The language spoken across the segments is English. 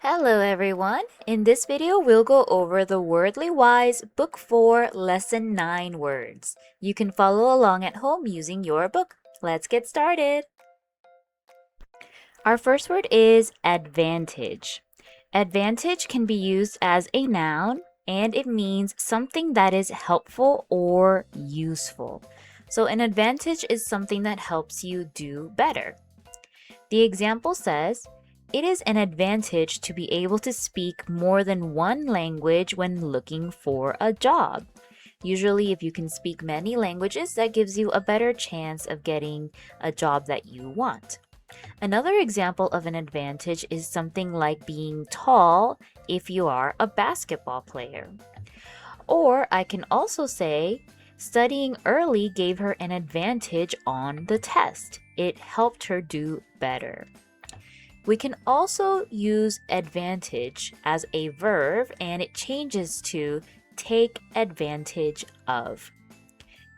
Hello everyone! In this video, we'll go over the Wordly Wise Book 4 Lesson 9 words. You can follow along at home using your book. Let's get started! Our first word is advantage. Advantage can be used as a noun and it means something that is helpful or useful. So an advantage is something that helps you do better. The example says, it is an advantage to be able to speak more than one language when looking for a job. Usually, if you can speak many languages, that gives you a better chance of getting a job that you want. Another example of an advantage is something like being tall if you are a basketball player. Or I can also say, studying early gave her an advantage on the test. It helped her do better. We can also use advantage as a verb and it changes to take advantage of.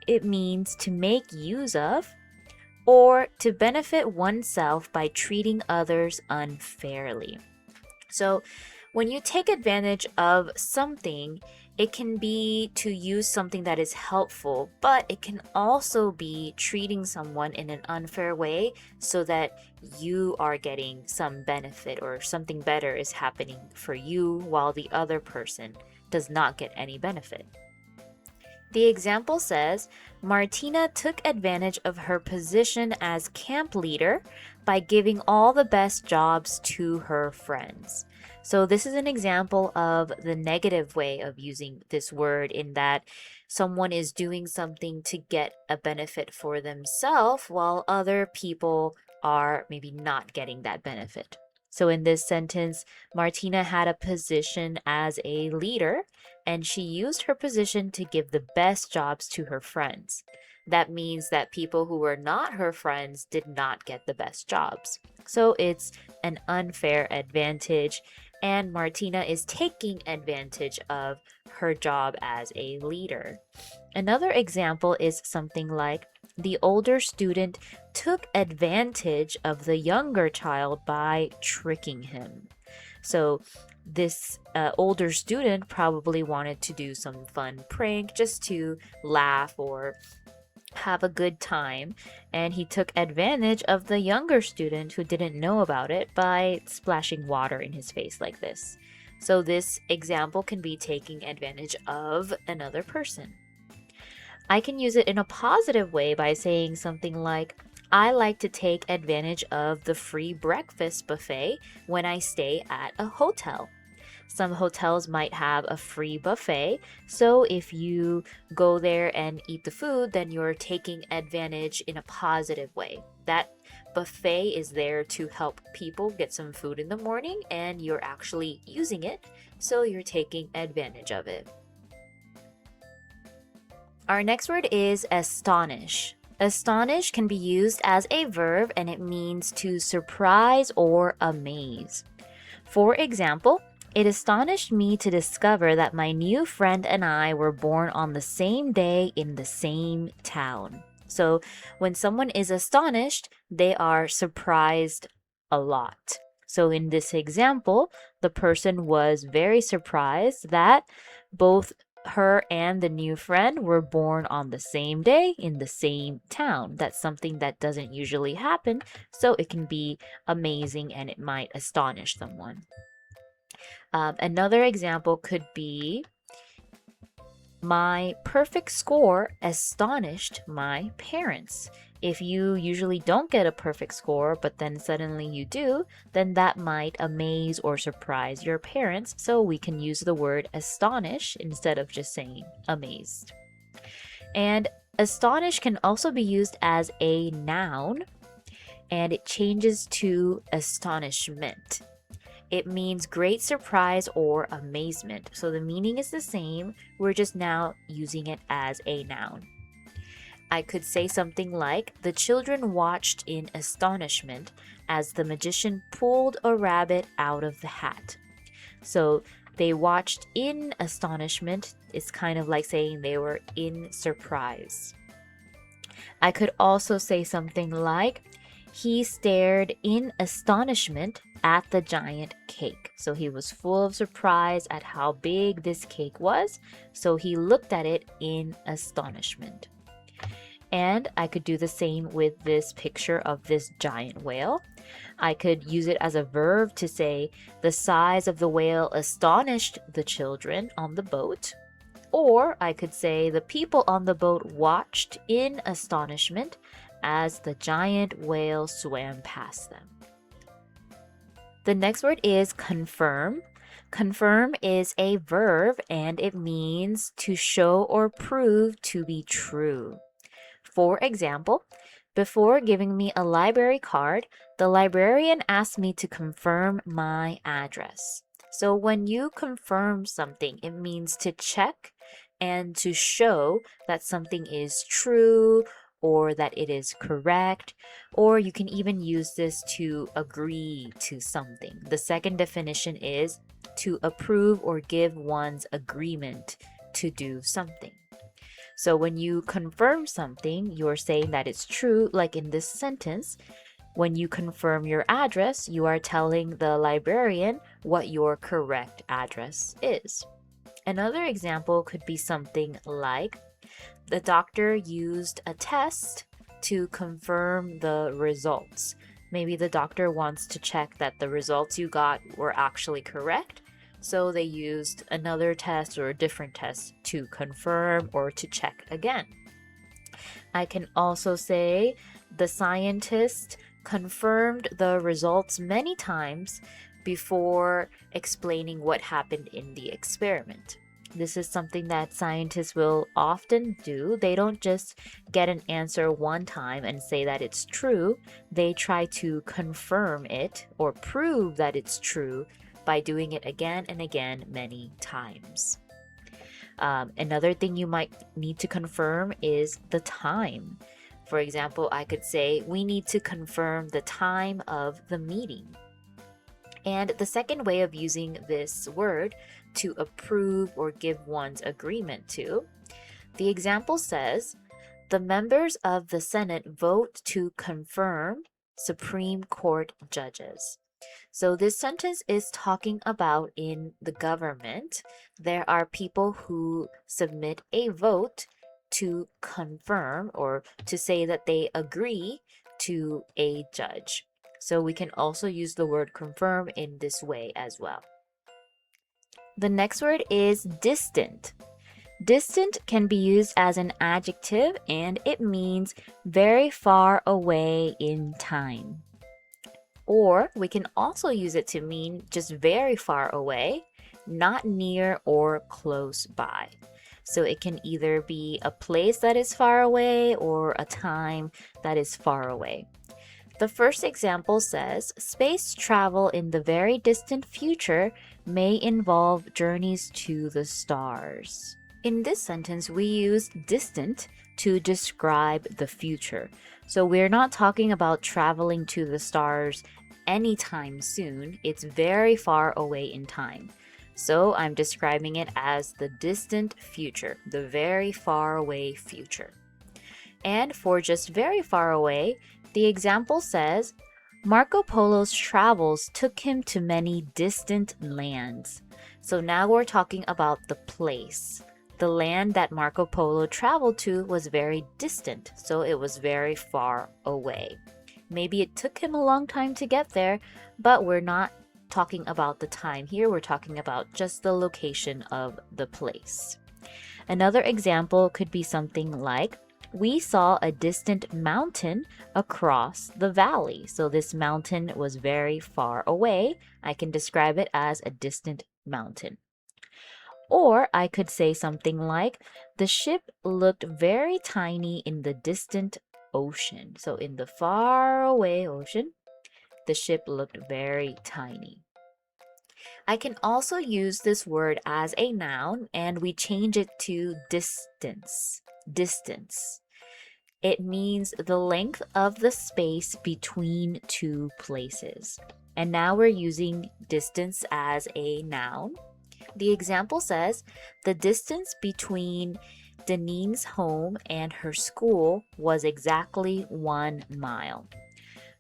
It means to make use of or to benefit oneself by treating others unfairly. So, when you take advantage of something, it can be to use something that is helpful, but it can also be treating someone in an unfair way so that you are getting some benefit or something better is happening for you while the other person does not get any benefit. The example says, Martina took advantage of her position as camp leader by giving all the best jobs to her friends. So this is an example of the negative way of using this word in that someone is doing something to get a benefit for themselves while other people are maybe not getting that benefit. So in this sentence, Martina had a position as a leader and she used her position to give the best jobs to her friends. That means that people who were not her friends did not get the best jobs. So it's an unfair advantage, and Martina is taking advantage of her job as a leader. Another example is something like, the older student took advantage of the younger child by tricking him. So this older student probably wanted to do some fun prank just to laugh or have a good time, and he took advantage of the younger student who didn't know about it by splashing water in his face like this. So this example can be taking advantage of another person. I can use it in a positive way by saying something like, I like to take advantage of the free breakfast buffet when I stay at a hotel. Some hotels might have a free buffet, so if you go there and eat the food, then you're taking advantage in a positive way. That buffet is there to help people get some food in the morning, and you're actually using it, so you're taking advantage of it. Our next word is astonish. Astonish can be used as a verb and it means to surprise or amaze. For example, it astonished me to discover that my new friend and I were born on the same day in the same town. So when someone is astonished, they are surprised a lot. So in this example, the person was very surprised that both her and the new friend were born on the same day in the same town. That's something that doesn't usually happen, so it can be amazing and it might astonish someone. Another example could be, my perfect score astonished my parents. If you usually don't get a perfect score, but then suddenly you do, then that might amaze or surprise your parents. So we can use the word astonish instead of just saying amazed. And astonish can also be used as a noun, and it changes to astonishment. It means great surprise or amazement. So the meaning is the same. We're just now using it as a noun. I could say something like, the children watched in astonishment as the magician pulled a rabbit out of the hat. So they watched in astonishment. It's kind of like saying they were in surprise. I could also say something like, he stared in astonishment at the giant cake. So he was full of surprise at how big this cake was. So he looked at it in astonishment. And I could do the same with this picture of this giant whale. I could use it as a verb to say the size of the whale astonished the children on the boat. Or I could say the people on the boat watched in astonishment as the giant whale swam past them. The next word is confirm. Confirm is a verb and it means to show or prove to be true. For example, before giving me a library card, the librarian asked me to confirm my address. So when you confirm something, it means to check and to show that something is true or that it is correct, or you can even use this to agree to something. The second definition is to approve or give one's agreement to do something. So when you confirm something, you're saying that it's true, like in this sentence. When you confirm your address, you are telling the librarian what your correct address is. Another example could be something like, the doctor used a test to confirm the results. Maybe the doctor wants to check that the results you got were actually correct. So they used another test or a different test to confirm or to check again. I can also say the scientist confirmed the results many times before explaining what happened in the experiment. This is something that scientists will often do. They don't just get an answer one time and say that it's true. They try to confirm it or prove that it's true by doing it again and again many times. Another thing you might need to confirm is the time. For example, I could say, we need to confirm the time of the meeting. And the second way of using this word to approve or give one's agreement to, the example says, the members of the Senate vote to confirm Supreme Court judges. So this sentence is talking about in the government, there are people who submit a vote to confirm or to say that they agree to a judge. So we can also use the word confirm in this way as well. The next word is distant. Distant can be used as an adjective and it means very far away in time. Or we can also use it to mean just very far away, not near or close by. So it can either be a place that is far away or a time that is far away. The first example says, space travel in the very distant future may involve journeys to the stars. In this sentence, we use distant to describe the future. So we're not talking about traveling to the stars anytime soon. It's very far away in time. So I'm describing it as the distant future, the very far away future. And for just very far away, the example says, Marco Polo's travels took him to many distant lands. So now we're talking about the place. The land that Marco Polo traveled to was very distant, so it was very far away. Maybe it took him a long time to get there, but we're not talking about the time here. We're talking about just the location of the place. Another example could be something like, we saw a distant mountain across the valley. So this mountain was very far away. I can describe it as a distant mountain. Or I could say something like, the ship looked very tiny in the distant ocean. So in the far away ocean, the ship looked very tiny. I can also use this word as a noun and we change it to distance. Distance. It means the length of the space between two places. And now we're using distance as a noun. The example says, the distance between Denine's home and her school was exactly 1 mile.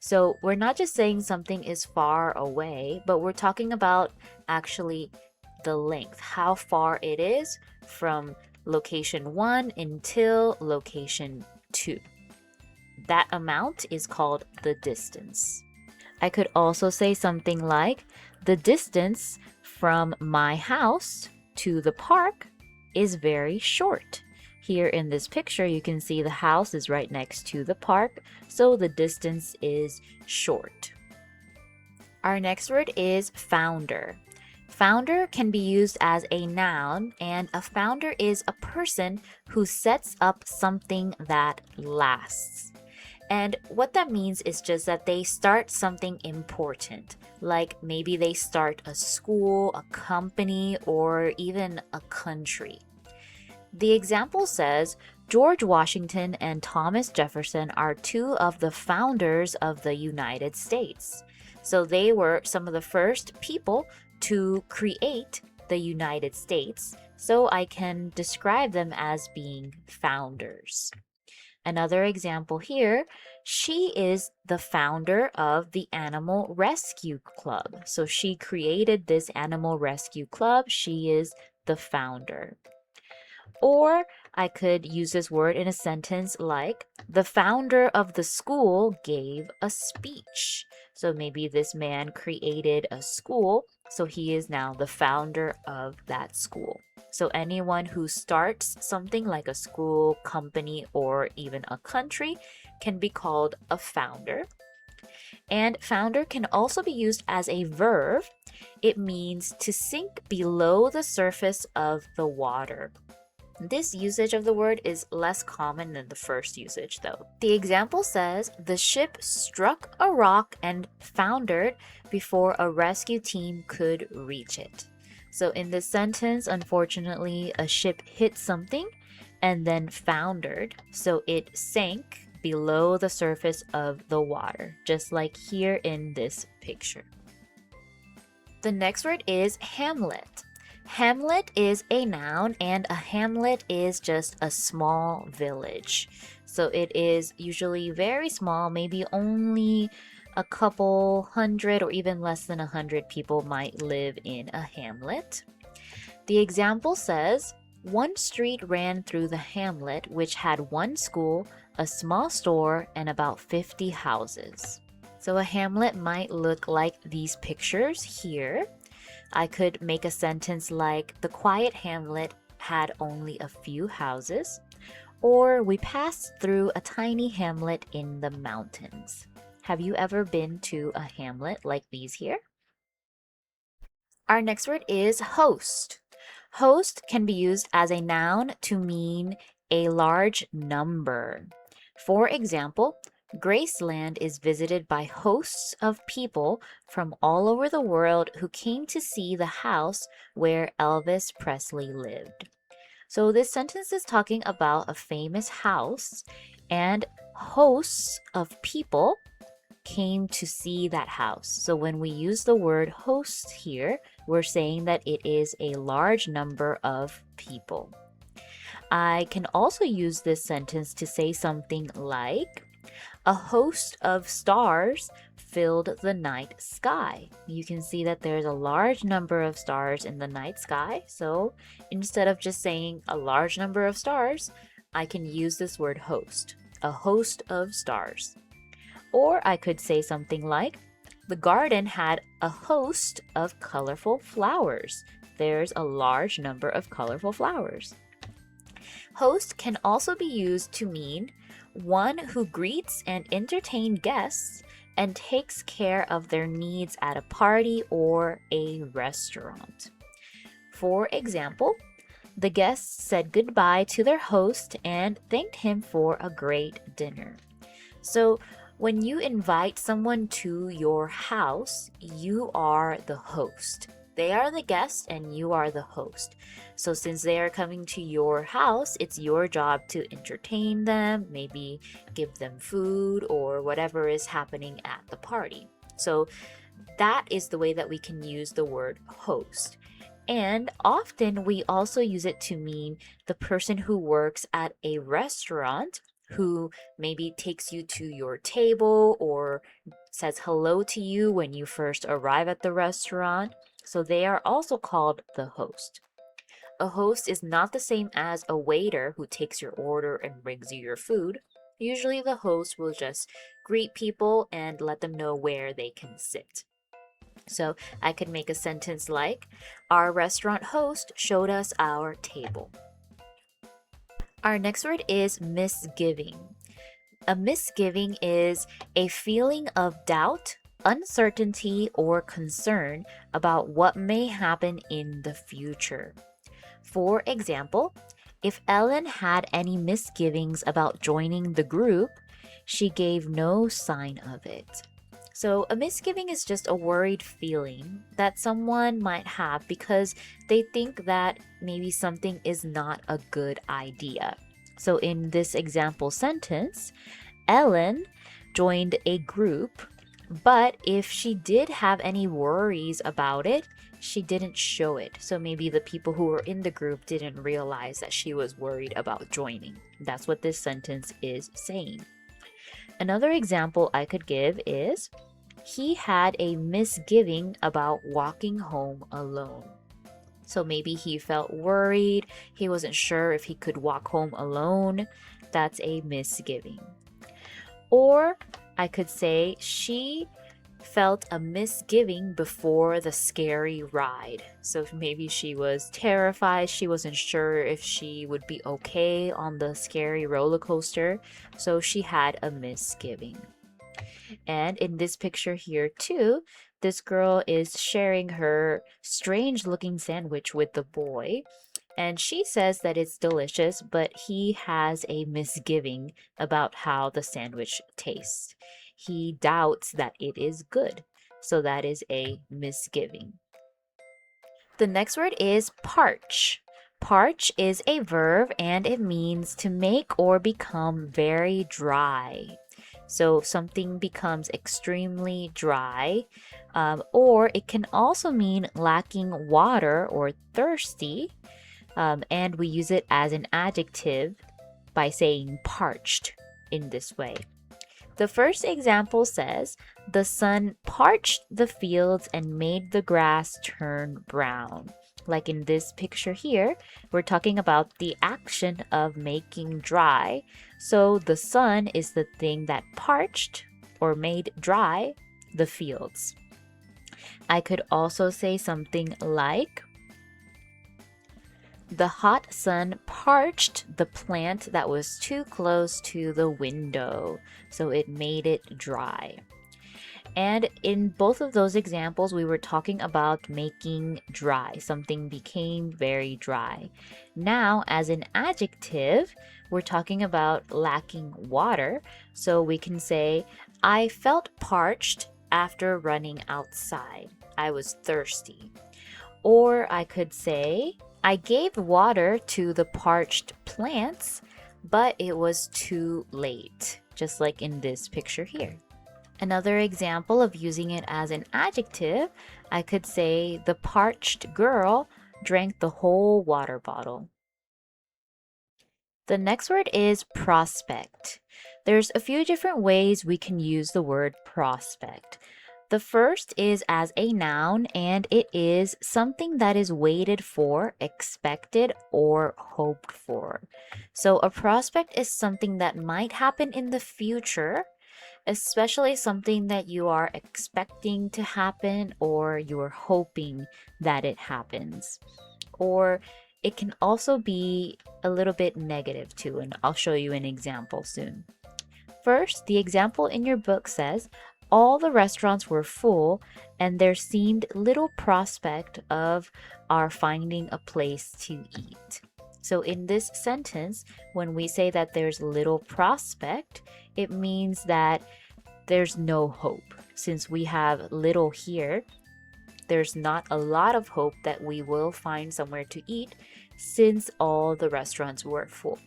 So we're not just saying something is far away, but we're talking about actually the length, how far it is from location 1 until location 2. That amount is called the distance. I could also say something like, the distance from my house to the park is very short. Here in this picture, you can see the house is right next to the park, so the distance is short. Our next word is founder. Founder can be used as a noun, and a founder is a person who sets up something that lasts. And what that means is just that they start something important, like maybe they start a school, a company, or even a country. The example says, George Washington and Thomas Jefferson are two of the founders of the United States. So they were some of the first people to create the United States, so I can describe them as being founders. Another example here, she is the founder of the Animal Rescue Club. So she created this Animal Rescue Club. She is the founder. Or I could use this word in a sentence like, the founder of the school gave a speech. So maybe this man created a school, so he is now the founder of that school. So anyone who starts something like a school, company, or even a country can be called a founder. And founder can also be used as a verb. It means to sink below the surface of the water. This usage of the word is less common than the first usage, though. The example says, the ship struck a rock and foundered before a rescue team could reach it. So in this sentence, unfortunately, a ship hit something and then foundered. So it sank below the surface of the water, just like here in this picture. The next word is hamlet. Hamlet is a noun, and a hamlet is just a small village. So it is usually very small, maybe only a couple hundred or even less than 100 people might live in a hamlet. The example says, one street ran through the hamlet, which had one school, a small store, and about 50 houses. So a hamlet might look like these pictures here. I could make a sentence like, the quiet hamlet had only a few houses, or we passed through a tiny hamlet in the mountains. Have you ever been to a hamlet like these here? Our next word is host. Host can be used as a noun to mean a large number. For example, Graceland is visited by hosts of people from all over the world who came to see the house where Elvis Presley lived. So this sentence is talking about a famous house, and hosts of people came to see that house. So when we use the word host here, we're saying that it is a large number of people. I can also use this sentence to say something like, a host of stars filled the night sky. You can see that there's a large number of stars in the night sky. So instead of just saying a large number of stars, I can use this word host, a host of stars. Or I could say something like, the garden had a host of colorful flowers. There's a large number of colorful flowers. Host can also be used to mean one who greets and entertains guests and takes care of their needs at a party or a restaurant. For example, the guests said goodbye to their host and thanked him for a great dinner. So, when you invite someone to your house, you are the host. They are the guest and you are the host. So since they are coming to your house, it's your job to entertain them, maybe give them food or whatever is happening at the party. So that is the way that we can use the word host. And often we also use it to mean the person who works at a restaurant who maybe takes you to your table or says hello to you when you first arrive at the restaurant. So they are also called the host. A host is not the same as a waiter who takes your order and brings you your food. Usually, the host will just greet people and let them know where they can sit. So I could make a sentence like, our restaurant host showed us our table. Our next word is misgiving. A misgiving is a feeling of doubt, uncertainty, or concern about what may happen in the future. For example, if Ellen had any misgivings about joining the group, she gave no sign of it. So, a misgiving is just a worried feeling that someone might have because they think that maybe something is not a good idea. So, in this example sentence, Ellen joined a group, but if she did have any worries about it, she didn't show it. So maybe the people who were in the group didn't realize that she was worried about joining. That's what this sentence is saying. Another example I could give is, he had a misgiving about walking home alone. So maybe he felt worried, he wasn't sure if he could walk home alone. That's a misgiving. Or I could say she felt a misgiving before the scary ride. So maybe she was terrified, she wasn't sure if she would be okay on the scary roller coaster, so she had a misgiving. And in this picture here too, this girl is sharing her strange looking sandwich with the boy. And she says that it's delicious, but he has a misgiving about how the sandwich tastes. He doubts that it is good. So that is a misgiving. The next word is parch. Parch is a verb and it means to make or become very dry. So something becomes extremely dry, or it can also mean lacking water or thirsty. And we use it as an adjective by saying parched in this way. The first example says, the sun parched the fields and made the grass turn brown. Like in this picture here, we're talking about the action of making dry. So the sun is the thing that parched or made dry the fields. I could also say something like, the hot sun parched the plant that was too close to the window, so it made it dry. And in both of those examples, we were talking about making dry. Something became very dry. Now, as an adjective, we're talking about lacking water. So we can say, I felt parched after running outside. I was thirsty. Or I could say, I gave water to the parched plants, but it was too late, just like in this picture here. Another example of using it as an adjective, I could say, the parched girl drank the whole water bottle. The next word is prospect. There's a few different ways we can use the word prospect. The first is as a noun, and it is something that is waited for, expected, or hoped for. So a prospect is something that might happen in the future, especially something that you are expecting to happen or you're hoping that it happens. Or it can also be a little bit negative too, and I'll show you an example soon. First, the example in your book says, all the restaurants were full and there seemed little prospect of our finding a place to eat. So in this sentence, when we say that there's little prospect, it means that there's no hope. Since we have little here, there's not a lot of hope that we will find somewhere to eat since all the restaurants were full.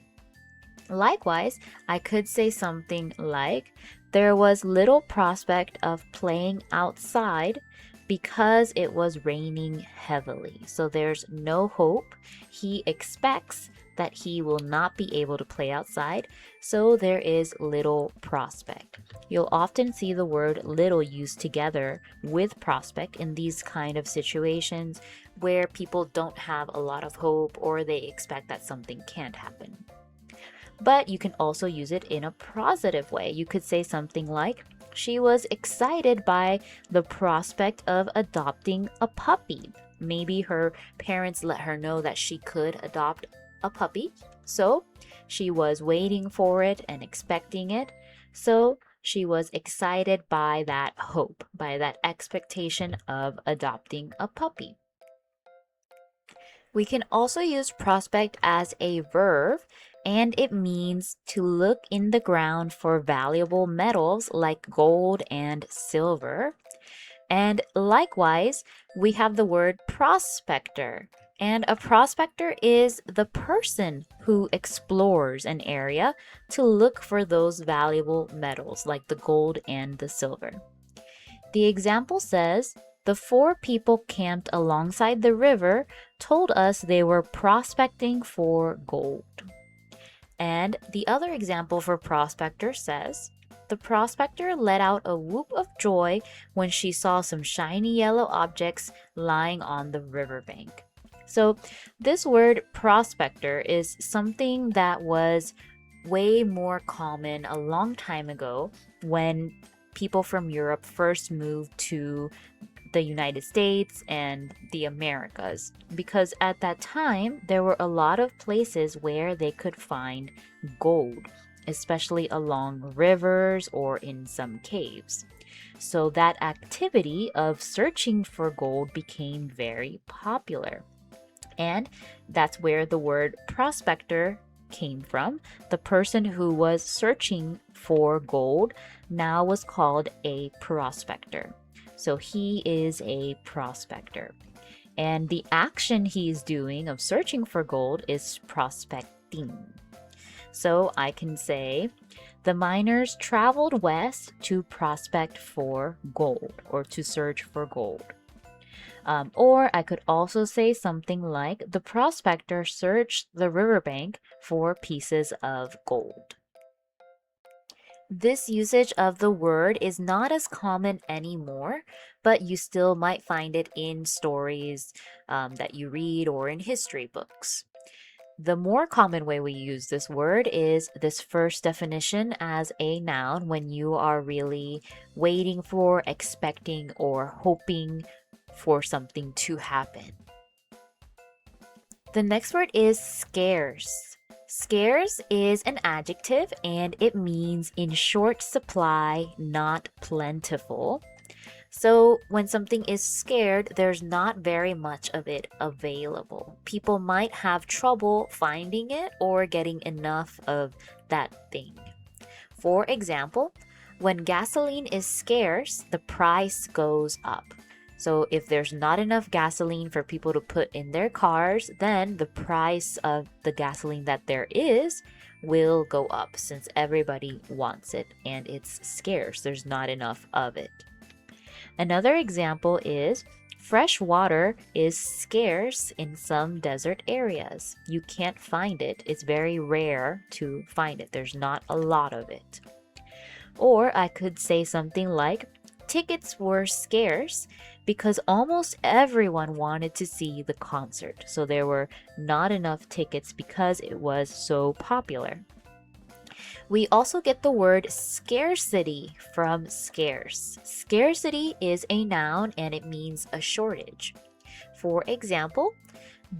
Likewise, I could say something like, there was little prospect of playing outside because it was raining heavily. So there's no hope. He expects that he will not be able to play outside, so there is little prospect. You'll often see the word little used together with prospect in these kind of situations where people don't have a lot of hope or they expect that something can't happen. But you can also use it in a positive way. You could say something like, she was excited by the prospect of adopting a puppy. Maybe her parents let her know that she could adopt a puppy, so she was waiting for it and expecting it. So she was excited by that hope, by that expectation of adopting a puppy. We can also use prospect as a verb, and it means to look in the ground for valuable metals like gold and silver. And likewise, we have the word prospector. And a prospector is the person who explores an area to look for those valuable metals like the gold and the silver. The example says, the 4 people camped alongside the river told us they were prospecting for gold. And the other example for prospector says, the prospector let out a whoop of joy when she saw some shiny yellow objects lying on the riverbank. So this word prospector is something that was way more common a long time ago when people from Europe first moved to the United States and the Americas, because at that time there were a lot of places where they could find gold, especially along rivers or in some caves. So that activity of searching for gold became very popular. And that's where the word prospector came from. The person who was searching for gold now was called a prospector. So he is a prospector. And the action he's doing of searching for gold is prospecting. So I can say, the miners traveled west to prospect for gold or to search for gold. Or I could also say something like, the prospector searched the riverbank for pieces of gold. This usage of the word is not as common anymore, but you still might find it in stories that you read or in history books. The more common way we use this word is this first definition as a noun when you are really waiting for, expecting, or hoping for something to happen. The next word is scarce. Scarce is an adjective and it means in short supply, not plentiful. So when something is scarce, there's not very much of it available. People might have trouble finding it or getting enough of that thing. For example, when gasoline is scarce, the price goes up. So if there's not enough gasoline for people to put in their cars, then the price of the gasoline that there is will go up since everybody wants it and it's scarce. There's not enough of it. Another example is fresh water is scarce in some desert areas. You can't find it. It's very rare to find it. There's not a lot of it. Or I could say something like, tickets were scarce because almost everyone wanted to see the concert. So there were not enough tickets because it was so popular. We also get the word scarcity from scarce. Scarcity is a noun and it means a shortage. For example,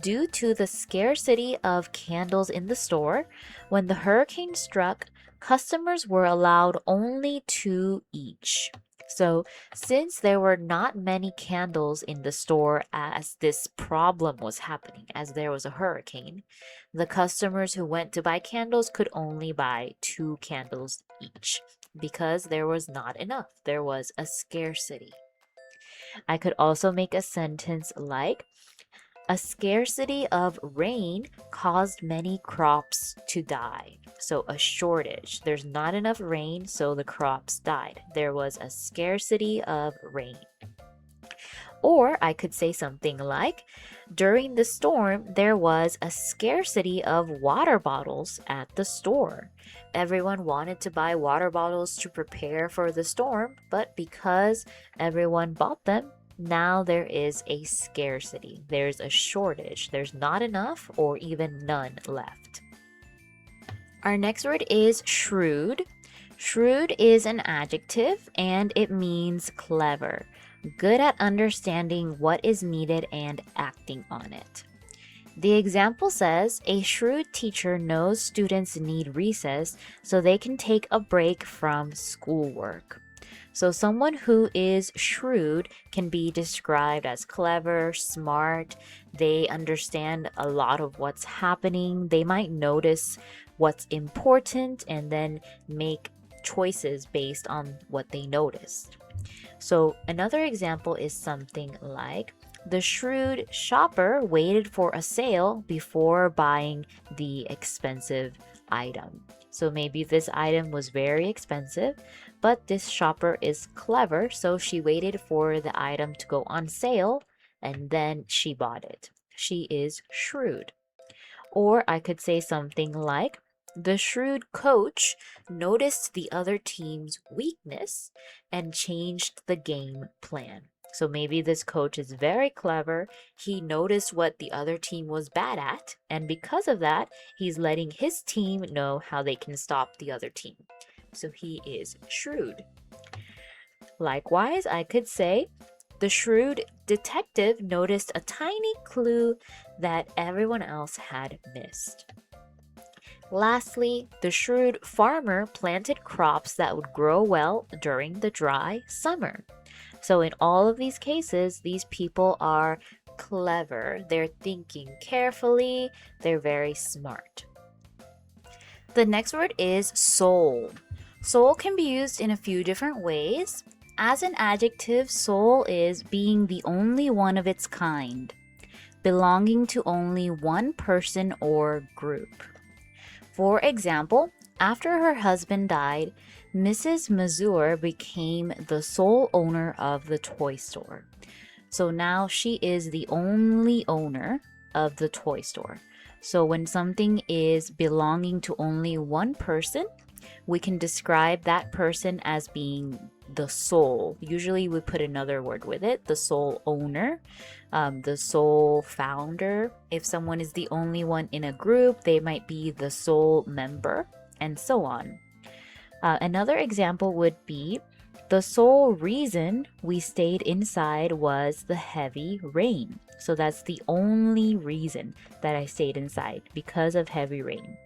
due to the scarcity of candles in the store, when the hurricane struck, customers were allowed only 2 each. So, since there were not many candles in the store as this problem was happening, as there was a hurricane, the customers who went to buy candles could only buy 2 candles each because there was not enough. There was a scarcity. I could also make a sentence like, a scarcity of rain caused many crops to die. So a shortage. There's not enough rain, so the crops died. There was a scarcity of rain. Or I could say something like, during the storm, there was a scarcity of water bottles at the store. Everyone wanted to buy water bottles to prepare for the storm, but because everyone bought them, now there is a scarcity. There's a shortage. There's not enough or even none left. Our next word is shrewd. Shrewd is an adjective and it means clever, good at understanding what is needed and acting on it. The example says, a shrewd teacher knows students need recess so they can take a break from schoolwork. So someone who is shrewd can be described as clever, smart. They understand a lot of what's happening. They might notice what's important and then make choices based on what they noticed. So another example is something like, the shrewd shopper waited for a sale before buying the expensive item. So maybe this item was very expensive, but this shopper is clever, so she waited for the item to go on sale and then she bought it. She is shrewd. Or I could say something like, the shrewd coach noticed the other team's weakness and changed the game plan. So maybe this coach is very clever. He noticed what the other team was bad at, and because of that, he's letting his team know how they can stop the other team. So he is shrewd. Likewise, I could say, the shrewd detective noticed a tiny clue that everyone else had missed. Lastly, the shrewd farmer planted crops that would grow well during the dry summer. So in all of these cases, these people are clever. They're thinking carefully. They're very smart. The next word is soul. Soul can be used in a few different ways. As an adjective, soul is being the only one of its kind, belonging to only one person or group. For example, after her husband died, Mrs. Mazur became the sole owner of the toy store. So now she is the only owner of the toy store. So when something is belonging to only one person, we can describe that person as being the sole. Usually we put another word with it, the sole owner, the sole founder. If someone is the only one in a group, they might be the sole member, and so on. Another example would be, the sole reason we stayed inside was the heavy rain. So that's the only reason that I stayed inside, because of heavy rain.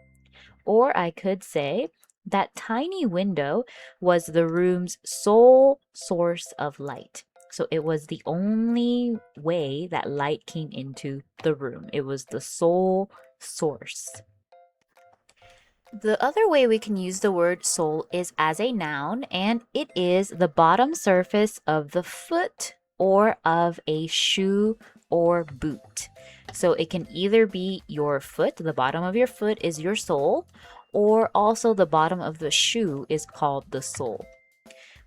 Or I could say, that tiny window was the room's sole source of light. So it was the only way that light came into the room. It was the sole source. The other way we can use the word sole is as a noun, and it is the bottom surface of the foot or of a shoe or boot. So it can either be your foot, the bottom of your foot is your sole, or also the bottom of the shoe is called the sole.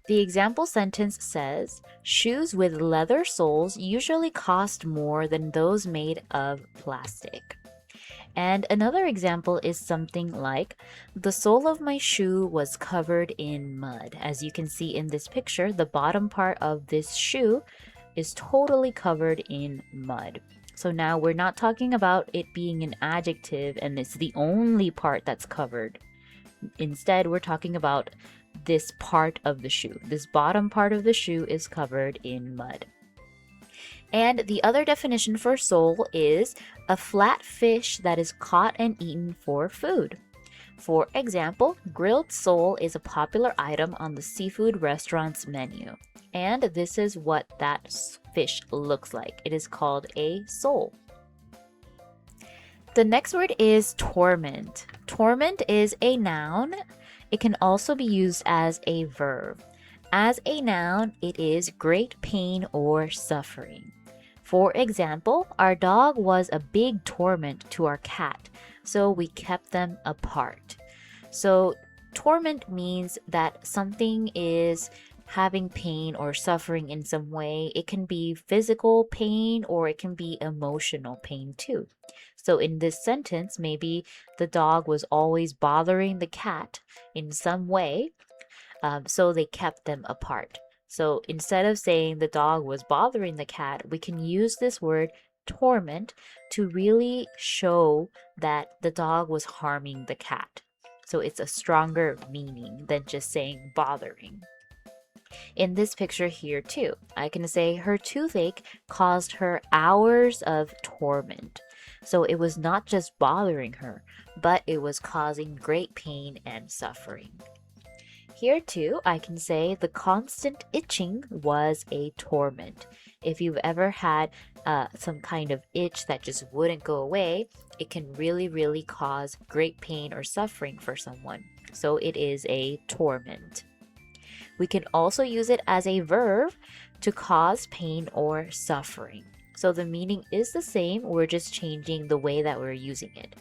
The example sentence says, shoes with leather soles usually cost more than those made of plastic. And another example is something like, the sole of my shoe was covered in mud. As you can see in this picture, the bottom part of this shoe is totally covered in mud. So now we're not talking about it being an adjective and it's the only part that's covered. Instead, we're talking about this part of the shoe. This bottom part of the shoe is covered in mud. And the other definition for sole is a flat fish that is caught and eaten for food. For example, grilled sole is a popular item on the seafood restaurant's menu. And this is what that fish looks like. It is called a sole. The next word is torment. Torment is a noun. It can also be used as a verb. As a noun, it is great pain or suffering. For example, our dog was a big torment to our cat, so we kept them apart. So torment means that something is having pain or suffering in some way. It can be physical pain or it can be emotional pain too. So in this sentence, maybe the dog was always bothering the cat in some way, so they kept them apart. So instead of saying the dog was bothering the cat, we can use this word torment to really show that the dog was harming the cat. So it's a stronger meaning than just saying bothering. In this picture here too, I can say her toothache caused her hours of torment. So it was not just bothering her, but it was causing great pain and suffering. Here too, I can say the constant itching was a torment. If you've ever had some kind of itch that just wouldn't go away, it can really cause great pain or suffering for someone. So it is a torment. We can also use it as a verb to cause pain or suffering. So the meaning is the same, we're just changing the way that we're using it.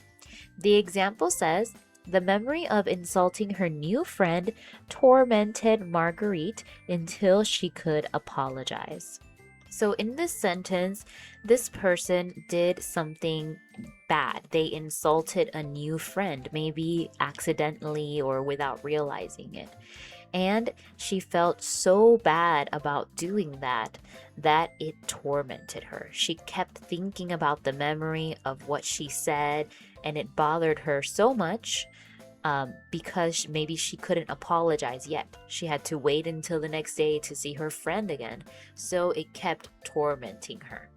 The example says, the memory of insulting her new friend tormented Marguerite until she could apologize. So in this sentence, this person did something bad. They insulted a new friend, maybe accidentally or without realizing it. And she felt so bad about doing that it tormented her. She kept thinking about the memory of what she said, and it bothered her so much because maybe she couldn't apologize yet. She had to wait until the next day to see her friend again. So it kept tormenting her.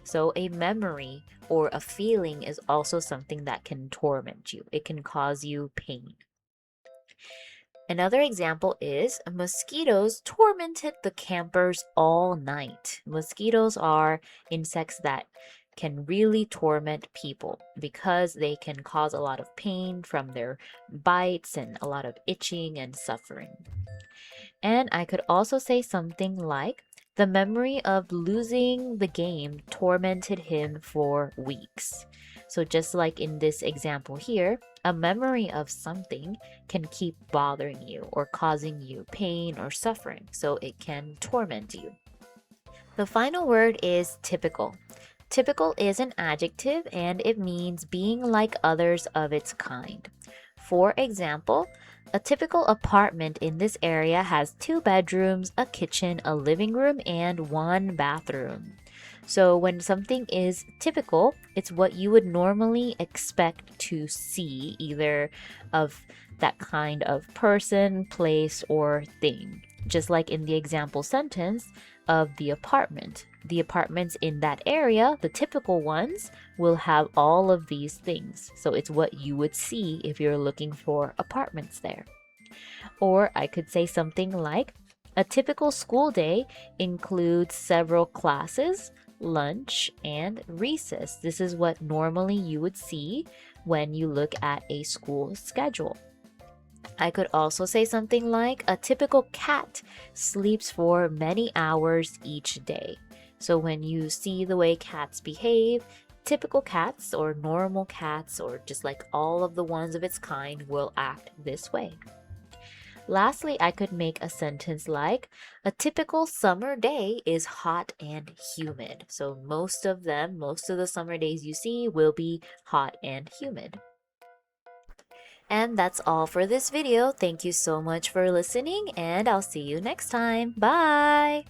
So a memory or a feeling is also something that can torment you. It can cause you pain. Another example is mosquitoes tormented the campers all night. Mosquitoes are insects that can really torment people because they can cause a lot of pain from their bites and a lot of itching and suffering. And I could also say something like, the memory of losing the game tormented him for weeks. So just like in this example here, a memory of something can keep bothering you or causing you pain or suffering, so it can torment you. The final word is typical. Typical is an adjective and it means being like others of its kind. For example, a typical apartment in this area has 2 bedrooms, a kitchen, a living room, and 1 bathroom. So when something is typical, it's what you would normally expect to see, either of that kind of person, place, or thing. Just like in the example sentence of the apartment. The apartments in that area, the typical ones, will have all of these things. So it's what you would see if you're looking for apartments there. Or I could say something like, a typical school day includes several classes, lunch, and recess. This is what normally you would see when you look at a school schedule. I could also say something like, a typical cat sleeps for many hours each day. So when you see the way cats behave, typical cats or normal cats or just like all of the ones of its kind will act this way. Lastly, I could make a sentence like, a typical summer day is hot and humid. So most of the summer days you see will be hot and humid. And that's all for this video. Thank you so much for listening, and I'll see you next time. Bye!